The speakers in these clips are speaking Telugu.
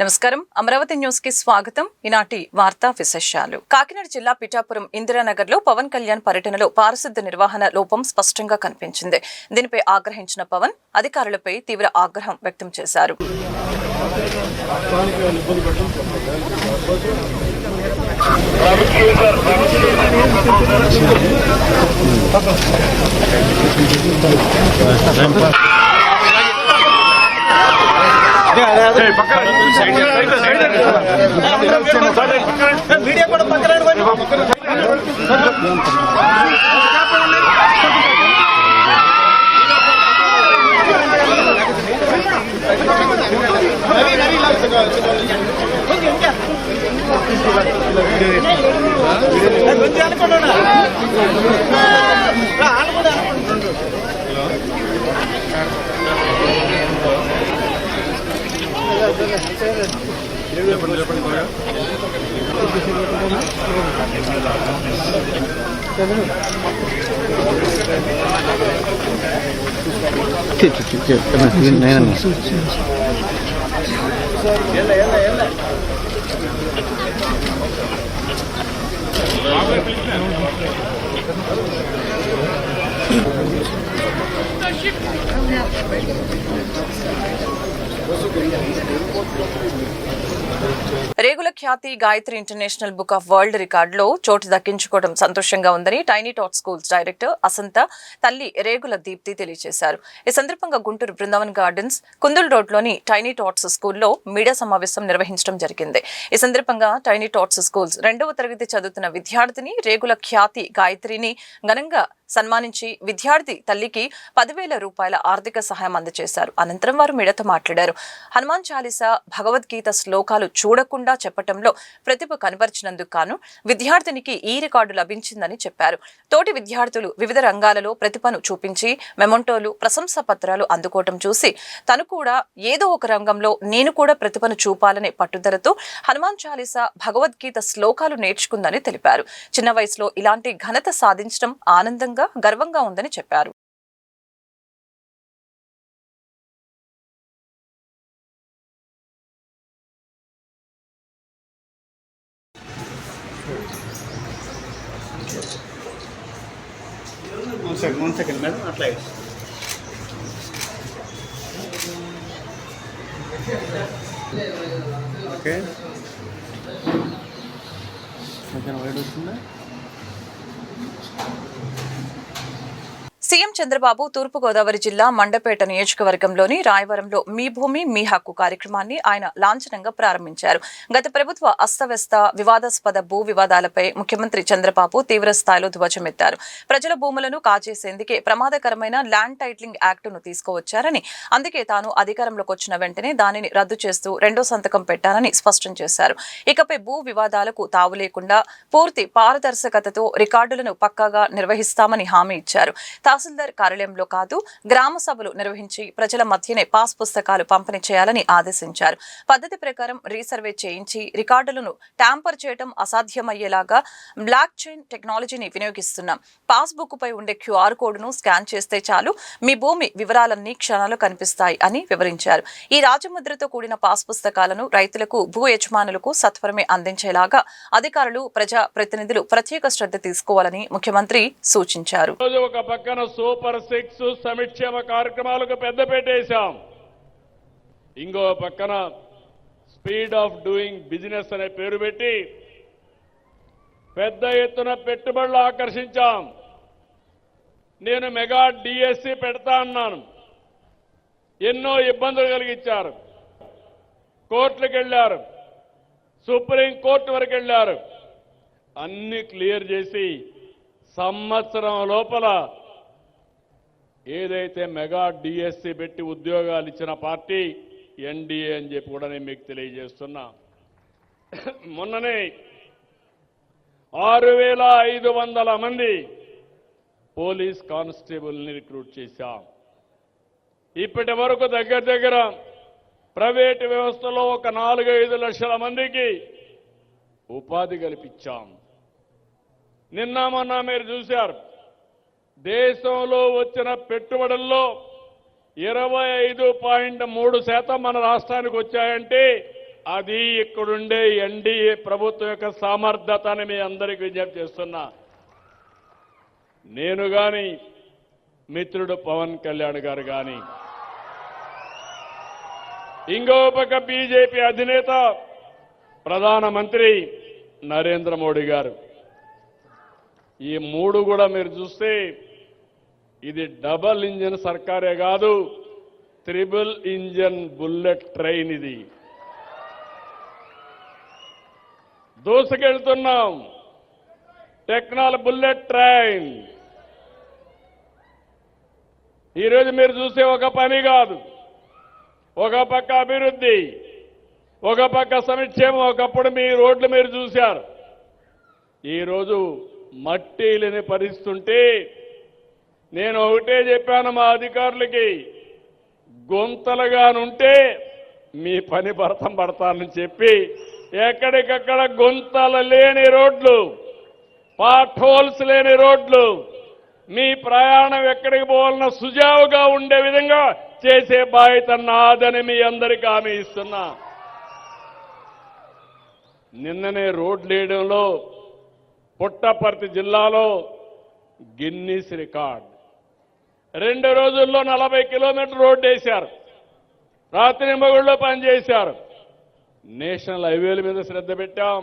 నమస్కారం అమరావతి న్యూస్ కి స్వాగతం. ఈనాటి వార్తా విశేషాలు. కాకినాడ జిల్లా పిఠాపురం ఇందిరానగర్ లో పవన్ కళ్యాణ్ పర్యటనలో పారిశుద్ధ్య నిర్వహణ లోపం స్పష్టంగా కనిపించింది. దీనిపై ఆగ్రహించిన పవన్ అధికారులపై తీవ్ర ఆగ్రహం వ్యక్తం చేశారు. మీడియా కూడా పక్కన Regula Khyathi Gayathri international book of world రికార్డులో చోటు దక్కించుకోవడం సంతోషంగా ఉందని టైనీ టాట్ స్కూల్స్ డైరెక్టర్ అసంత తల్లి రేగుల దీప్తి తెలియజేశారు. ఈ సందర్భంగా గుంటూరు బృందావన్ గార్డెన్స్ కుందుల్ రోడ్లోని టైనీ టాట్స్ స్కూల్లో మీడియా సమావేశం నిర్వహించడం జరిగింది. ఈ సందర్భంగా టైనీ టాట్స్ స్కూల్స్ 2వ తరగతి చదువుతున్న విద్యార్థిని రేగుల ఖ్యాతి గాయత్రిని ఘనంగా సన్మానించి విద్యార్థి తల్లికి 10,000 రూపాయల ఆర్థిక సహాయం అందజేశారు. అనంతరం వారు మీడియాతో మాట్లాడారు. హనుమాన్ చాలీసా, భగవద్గీత శ్లోకాలు చూడకుండా చెప్పటంలో ప్రతిభ కనబరిచినందుకు గాను విద్యార్థినికి ఈ రికార్డు లభించిందని చెప్పారు. తోటి విద్యార్థులు వివిధ రంగాలలో ప్రతిభను చూపించి మెమొంటోలు, ప్రశంసా పత్రాలు అందుకోవటం చూసి తను కూడా ఏదో ఒక రంగంలో నేను కూడా ప్రతిభను చూపాలనే పట్టుదలతో హనుమాన్ చాలీసా, భగవద్గీత శ్లోకాలు నేర్చుకుందని తెలిపారు. చిన్న వయసులో ఇలాంటి ఘనత సాధించడం ఆనందంగా, గర్వంగా ఉందని చెప్పారు. one second madam, అట్లా ఓకే కొంచెం వైడ్ వస్తుందా? సీఎం చంద్రబాబు తూర్పుగోదావరి జిల్లా మండపేట నియోజకవర్గంలోని రాయవరంలో మీ భూమి మీ హక్కు కార్యక్రమాన్ని ఆయన లాంఛనంగా ప్రారంభించారు. గత ప్రభుత్వ అస్తవ్యస్త వివాదాస్పద భూ వివాదాలపై ముఖ్యమంత్రి చంద్రబాబు తీవ్ర స్థాయిలో ధ్వజమెత్తారు. ప్రజల భూములను కాజేసేందుకే ప్రమాదకరమైన ల్యాండ్ టైటిలింగ్ యాక్టును తీసుకువచ్చారని, అందుకే తాను అధికారంలోకి వచ్చిన వెంటనే దానిని రద్దు చేస్తూ 2వ సంతకం పెట్టానని స్పష్టం చేశారు. ఇకపై భూ వివాదాలకు తావు లేకుండా పూర్తి పారదర్శకతతో రికార్డులను పక్కాగా నిర్వహిస్తామని హామీ ఇచ్చారు. తహసీల్దార్ కార్యాలయంలో కాదు, గ్రామ సభలు నిర్వహించి ప్రజల మధ్యనే పాస్ పుస్తకాలు పంపిణీ చేయాలని ఆదేశించారు. పద్ధతి ప్రకారం రీసర్వే చేయించి రికార్డులను ట్యాంపర్ చేయడం అసాధ్యమయ్యేలాగా బ్లాక్ చైన్ టెక్నాలజీని వినియోగిస్తున్నాం. పాస్బుక్ పై ఉండే క్యూఆర్ కోడ్ను స్కాన్ చేస్తే చాలు మీ భూమి వివరాలన్నీ క్షణాలు కనిపిస్తాయి అని వివరించారు. ఈ రాజముద్రతో కూడిన పాస్ పుస్తకాలను రైతులకు, భూ యజమానులకు సత్వరమే అందించేలాగా అధికారులు, ప్రజా ప్రతినిధులు ప్రత్యేక శ్రద్ధ తీసుకోవాలని ముఖ్యమంత్రి సూచించారు. సూపర్ 6 సంక్షేమ కార్యక్రమాలకు పెద్దపీట వేశాం. ఇంకో పక్కన స్పీడ్ ఆఫ్ డూయింగ్ బిజినెస్ అనే పేరు పెట్టి పెద్ద ఎత్తున పెట్టుబడులు ఆకర్షించాం. నేను మెగా డిఎస్సి పెడతా అన్నాను. ఎన్నో ఇబ్బందులు కలిగించారు. కోర్టులకు వెళ్లారు, సుప్రీం కోర్టు వరకు వెళ్లారు. అన్ని క్లియర్ చేసి సంవత్సరం లోపల ఏదైతే మెగా డిఎస్సి పెట్టి ఉద్యోగాలు ఇచ్చిన పార్టీ ఎన్డీఏ అని చెప్పి కూడా నేను మీకు తెలియజేస్తున్నా. మొన్ననే 6,500 మంది పోలీస్ కానిస్టేబుల్ని రిక్రూట్ చేశాం. ఇప్పటి వరకు దగ్గర ప్రైవేటు వ్యవస్థలో ఒక 4-5 లక్షల మందికి ఉపాధి కల్పించాం. నిన్న మొన్న మీరు చూశారు, దేశంలో వచ్చిన పెట్టుబడుల్లో 25.3% మన రాష్ట్రానికి వచ్చాయంటే అది ఇక్కడుండే ఎన్డీఏ ప్రభుత్వం యొక్క సమర్థత అని మీ అందరికీ విజ్ఞప్తి చేస్తున్నా. నేను గాని మిత్రుడు పవన్ కళ్యాణ్ గారు గాని ఇంకో పక్క బీజేపీ అధినేత ప్రధానమంత్రి నరేంద్ర మోడీ గారు, ఈ మూడు కూడా మీరు చూస్తే ఇది డబల్ ఇంజన్ సర్కారే కాదు, ట్రిపుల్ ఇంజన్ బుల్లెట్ ట్రైన్. ఇది దూసుకెళ్తున్నాం, టెక్నాలజీ బుల్లెట్ ట్రైన్. ఈరోజు మీరు చూసే ఒక పని కాదు, ఒక పక్క అభివృద్ధి, ఒక పక్క సంక్షేమం. ఒకప్పుడు మీ రోడ్లు మీరు చూశారు, ఈరోజు మట్టి లేని పరిస్థితుంటే నేను ఒకటే చెప్పాను మా అధికారులకి, గుంతలుగానుంటే మీ పని భర్తం పడతానని చెప్పి ఎక్కడికక్కడ గుంతలు లేని రోడ్లు, పాట్ హోల్స్ లేని రోడ్లు, మీ ప్రయాణం ఎక్కడికి పోవాలన్నా సుజావుగా ఉండే విధంగా చేసే బాధ్యత నాదని మీ అందరికీ హామీ ఇస్తున్నా. నిన్ననే రోడ్లు వేయడంలో పుట్టపర్తి జిల్లాలో గిన్నీస్ రికార్డ్. 2 రోజుల్లో 40 కిలోమీటర్ల రోడ్డు వేశారు, రాత్రి మగుళ్ళలో పనిచేశారు. నేషనల్ హైవేల మీద శ్రద్ధ పెట్టాం,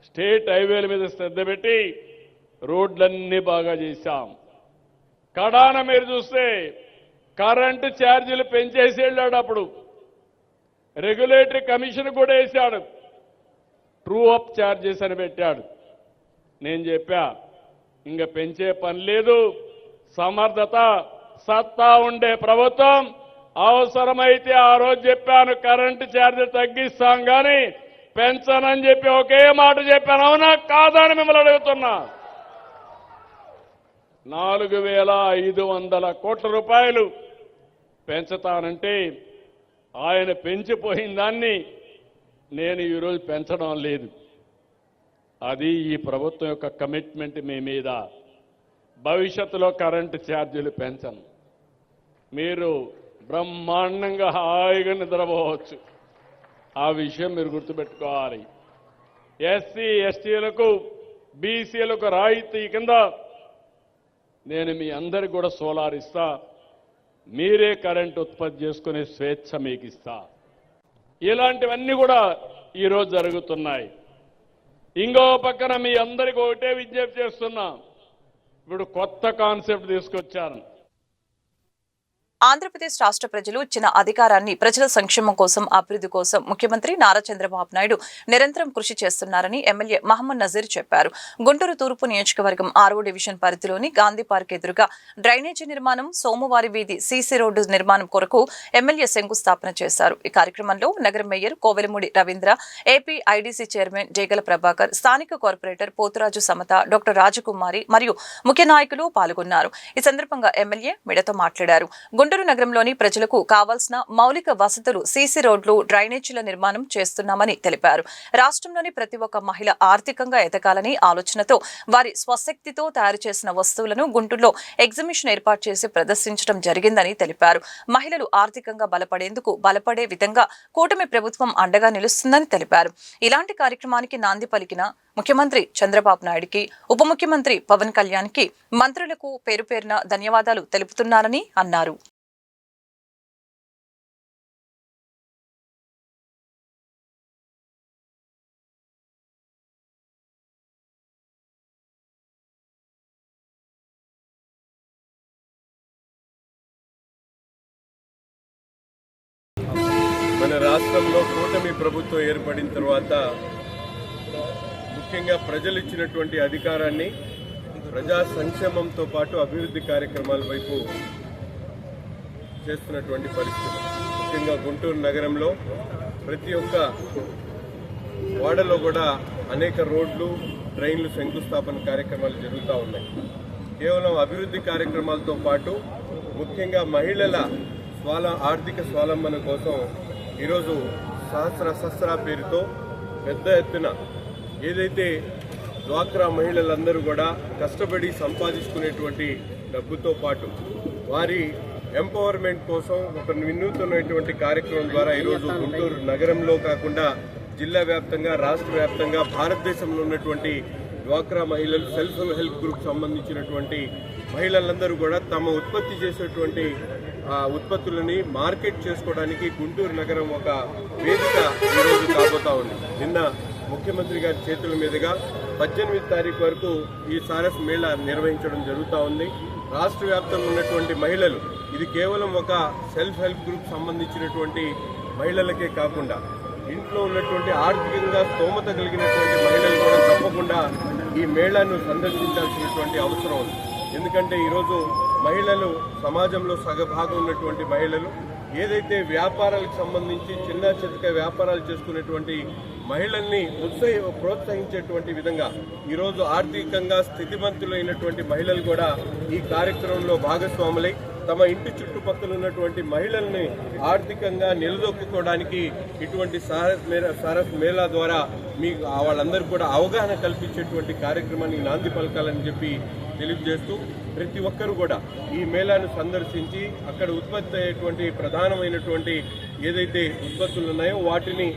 స్టేట్ హైవేల మీద శ్రద్ధ పెట్టి రోడ్లన్నీ బాగా చేశాం. కడాన మీరు చూస్తే కరెంటు ఛార్జీలు పెంచేసి వెళ్ళాడు. అప్పుడు రెగ్యులేటరీ కమిషన్ కూడా వేశాడు, ట్రూ అప్ ఛార్జెస్ అని పెట్టాడు. నేను చెప్పా, ఇంకా పెంచే పని లేదు, సమర్థత సత్తా ఉండే ప్రభుత్వం. అవసరమైతే ఆ రోజు చెప్పాను కరెంటు ఛార్జీలు తగ్గిస్తాం కానీ పెంచనని చెప్పి ఒకే మాట చెప్పాను. అవునా కాదా అని మిమ్మల్ని అడుగుతున్నా. 4,500 కోట్ల రూపాయలు పెంచుతానంటే ఆయన పెంచిపోయిన దాన్ని నేను ఈరోజు పెంచడం లేదు. అది ఈ ప్రభుత్వం యొక్క కమిట్మెంట్ మీ మీద. భవిష్యత్తులో కరెంటు ఛార్జీలు పెంచను, మీరు బ్రహ్మాండంగా హాయిగా నిద్రపోవచ్చు. ఆ విషయం మీరు గుర్తుపెట్టుకోవాలి. ఎస్సీ ఎస్టీలకు బీసీలకు రాయితీ కింద నేను మీ అందరికి కూడా సోలార్ ఇస్తా, మీరే కరెంట్ ఉత్పత్తి చేసుకునే స్వేచ్ఛ మీకు ఇస్తా. ఇలాంటివన్నీ కూడా ఈరోజు జరుగుతున్నాయి. ఇంకో పక్కన మీ అందరికీ ఒకటే విజ్ఞప్తి చేస్తున్నా, ఇప్పుడు కొత్త కాన్సెప్ట్ తీసుకొచ్చాను. ఆంధ్రప్రదేశ్ రాష్ట్ర ప్రజలు ఇచ్చిన అధికారాన్ని ప్రజల సంక్షేమం కోసం, అభివృద్ధి కోసం ముఖ్యమంత్రి నారా చంద్రబాబు నాయుడు నిరంతరం కృషి చేస్తున్నారని ఎమ్మెల్యే మహమ్మద్ నజీర్ చెప్పారు. గుంటూరు తూర్పు నియోజకవర్గం 6వ డివిజన్ పరిధిలోని గాంధీ పార్క్ ఎదురుగా డ్రైనేజీ నిర్మాణం, సోమవారి వీధి సీసీ రోడ్డు నిర్మాణం కొరకు ఎమ్మెల్యే శంకుస్థాపన చేశారు. ఈ కార్యక్రమంలో నగర mayor Kovelamudi Ravindra, AP IDC chairman Jegala Prabhakar, స్థానిక కార్పొరేటర్ పోతురాజు సమత, డాక్టర్ రాజకుమారి మరియు ముఖ్య నాయకులు పాల్గొన్నారు. ఈ సందర్భంగా ఎమ్మెల్యే మీడియాతో మాట్లాడారు. గుంటూరు నగరంలోని ప్రజలకు కావాల్సిన మౌలిక వసతులు, సీసీ రోడ్లు, డ్రైనేజీల నిర్మాణం చేస్తున్నామని తెలిపారు. రాష్ట్రంలోని ప్రతి ఒక్క మహిళ ఆర్థికంగా ఎదగాలని ఆలోచనతో వారి స్వశక్తితో తయారు చేసిన వస్తువులను గుంటూరులో ఎగ్జిబిషన్ ఏర్పాటు చేసి ప్రదర్శించడం జరిగిందని తెలిపారు. మహిళలు ఆర్థికంగా బలపడే విధంగా కూటమి ప్రభుత్వం అండగా నిలుస్తుందని తెలిపారు. ఇలాంటి కార్యక్రమానికి నాంది పలికిన ముఖ్యమంత్రి చంద్రబాబు నాయుడుకి, ఉప ముఖ్యమంత్రి పవన్ కళ్యాణ్కి, మంత్రులకు పేరు పేరున ధన్యవాదాలు తెలుపుతున్నారని అన్నారు. మన రాష్ట్రంలో కూటమి ప్రభుత్వం ఏర్పడిన తర్వాత ముఖ్యంగా ప్రజలు ఇచ్చినటువంటి అధికారాన్ని ప్రజా సంక్షేమంతో పాటు అభివృద్ధి కార్యక్రమాల వైపు చేస్తున్నటువంటి పరిస్థితి. ముఖ్యంగా గుంటూరు నగరంలో ప్రతి ఒక్క వార్డులో కూడా అనేక రోడ్లు, ట్రైన్లు శంకుస్థాపన కార్యక్రమాలు జరుగుతూ ఉన్నాయి. కేవలం అభివృద్ధి కార్యక్రమాలతో పాటు ముఖ్యంగా మహిళల ఆర్థిక స్వావలంబన కోసం ఈరోజు సహస్ర పేరుతో పెద్ద ఎత్తున ఏదైతే డ్వాక్రా మహిళలందరూ కూడా కష్టపడి సంపాదించుకునేటువంటి డబ్బుతో పాటు వారి ఎంపవర్మెంట్ కోసం ఒక వినూత్నమైనటువంటి కార్యక్రమం ద్వారా ఈరోజు గుంటూరు నగరంలో కాకుండా జిల్లా వ్యాప్తంగా, రాష్ట్ర వ్యాప్తంగా, భారతదేశంలో ఉన్నటువంటి డ్వాక్రా మహిళలు, సెల్ఫ్ హెల్ప్ గ్రూప్ సంబంధించినటువంటి మహిళలందరూ కూడా తమ ఉత్పత్తి చేసేటువంటి ఉత్పత్తులని మార్కెట్ చేసుకోవడానికి గుంటూరు నగరం ఒక వేదిక ఈరోజు కాబోతా ఉంది. నిన్న ముఖ్యమంత్రి గారి చేతుల మీదుగా 18వ తారీఖు వరకు ఈ సారస్ మేళా నిర్వహించడం జరుగుతూ ఉంది. రాష్ట్ర వ్యాప్తంగా ఉన్నటువంటి మహిళలు, ఇది కేవలం ఒక సెల్ఫ్ హెల్ప్ గ్రూప్ సంబంధించినటువంటి మహిళలకే కాకుండా ఇంట్లో ఉన్నటువంటి ఆర్థికంగా స్తోమత కలిగినటువంటి మహిళలు కూడా తప్పకుండా ఈ మేళాను సందర్శించాల్సినటువంటి అవసరం ఉంది. ఎందుకంటే ఈరోజు మహిళలు సమాజంలో సగభాగం ఉన్నటువంటి మహిళలు ఏదైతే వ్యాపారాలకు సంబంధించి చిన్న చితక వ్యాపారాలు చేసుకునేటువంటి మహిళల్ని ప్రోత్సహించేటువంటి విధంగా ఈరోజు ఆర్థికంగా స్థితిమంతులైనటువంటి మహిళలు కూడా ఈ కార్యక్రమంలో భాగస్వాములై తమ ఇంటి చుట్టుపక్కల ఉన్నటువంటి మహిళల్ని ఆర్థికంగా నిలదొక్కుకోవడానికి ఇటువంటి సారస్ మేళా ద్వారా మీకు వాళ్ళందరూ కూడా అవగాహన కల్పించేటువంటి కార్యక్రమానికి నాంది పలకాలని చెప్పి తెలియజేస్తూ ప్రతి ఒక్కరు కూడా ఈ మేళాను సందర్శించి అక్కడ ఉత్పత్తి అయ్యేటువంటి ప్రధానమైనటువంటి ఏదైతే ఉత్పత్తులు ఉన్నాయో వాటిని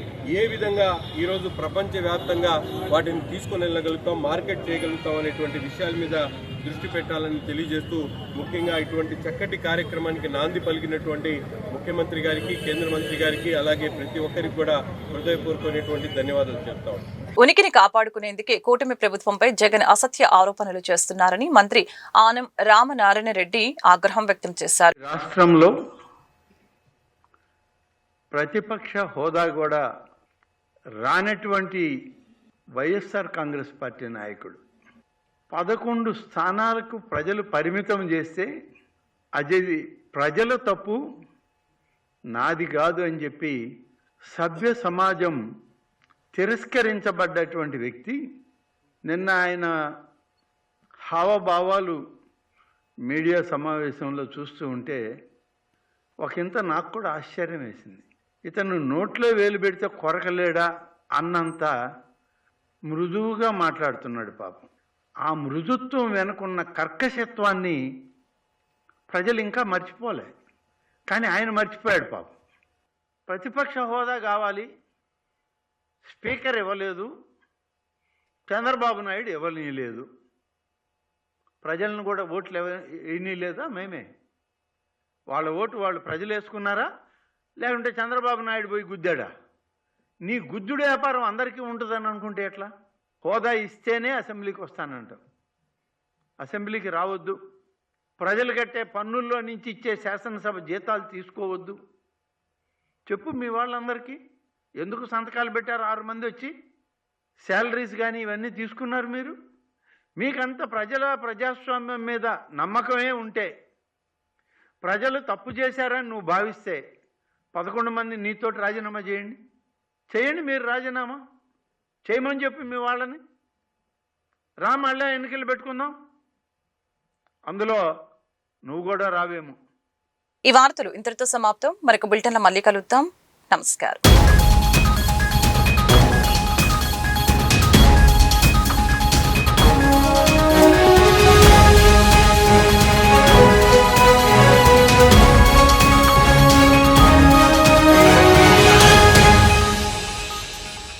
ఏ విధంగా ఈరోజు ప్రపంచవ్యాప్తంగా వాటిని తీసుకొని వెళ్ళగలుగుతాం, మార్కెట్ చేయగలుగుతాం అనేటువంటి విషయాల మీద దృష్టి పెట్టాలని తెలియజేస్తూ ముఖ్యంగా ఇటువంటి చక్కటి కార్యక్రమానికి నాంది పలికినటువంటి ముఖ్యమంత్రి గారికి, కేంద్ర మంత్రి గారికి, అలాగే ప్రతి ఒక్కరికి కూడా హృదయపూర్వకమైనటువంటి ధన్యవాదాలు చెప్తాం. ఉనికిని కాపాడుకునేందుకే కూటమి ప్రభుత్వంపై జగన్ అసత్య ఆరోపణలు చేస్తున్నారని మంత్రి ఆనం రామనారాయణ రెడ్డి ఆగ్రహం వ్యక్తం చేశారు. రాష్ట్రంలో ప్రతిపక్ష హోదా కూడా రానటువంటి వైఎస్ఆర్ కాంగ్రెస్ పార్టీ నాయకుడు 11 స్థానాలకు ప్రజలు పరిమితం చేస్తే అది ప్రజల తప్పు, నాది కాదు అని చెప్పి సభ్య సమాజం తిరస్కరించబడ్డటువంటి వ్యక్తి నిన్న ఆయన హావభావాలు మీడియా సమావేశంలో చూస్తూ ఉంటే ఒకంత నాకు కూడా ఆశ్చర్యం వేసింది. ఇతను నోట్లో వేలు పెడితే కొరకలేడా అన్నంత మృదువుగా మాట్లాడుతున్నాడు పాపం. ఆ మృదుత్వం వెనుకున్న కర్కశత్వాన్ని ప్రజలు ఇంకా మర్చిపోలే, కానీ ఆయన మర్చిపోయాడు పాపం. ప్రతిపక్ష హోదా కావాలి, స్పీకర్ ఇవ్వలేదు, చంద్రబాబు నాయుడు ఇవ్వలేదు, ప్రజలను కూడా ఓట్లు వేయలేదా? మేమే వాళ్ళ ఓటు వాళ్ళు ప్రజలు వేసుకున్నారా, లేకుంటే చంద్రబాబు నాయుడు పోయి గుద్దాడా? నీ గుద్దుడు వ్యాపారం అందరికీ ఉంటుందని అనుకుంటే ఎట్లా? హోదా ఇస్తేనే అసెంబ్లీకి వస్తానంటాం, అసెంబ్లీకి రావద్దు, ప్రజలు కట్టే పన్నుల్లో నుంచి ఇచ్చే శాసనసభ జీతాలు తీసుకోవద్దు. చెప్పు మీ వాళ్ళందరికీ. ఎందుకు సంతకాలు పెట్టారు 6 మంది వచ్చి? శాలరీస్ కానీ ఇవన్నీ తీసుకున్నారు మీరు. మీకంత ప్రజాస్వామ్యం మీద నమ్మకమే ఉంటే, ప్రజలు తప్పు చేశారని నువ్వు భావిస్తే 11 మంది నీతోటి రాజీనామా చేయండి. మీరు రాజీనామా చేయమని చెప్పి మీ వాళ్ళని మళ్ళీ ఎన్నికలు పెట్టుకుందాం, అందులో నువ్వు కూడా రావేమో. ఈ వార్తలు ఇంతటితో సమాప్తం. మరొక బులెటిన్లో మళ్ళీ కలుద్దాం. నమస్కారం.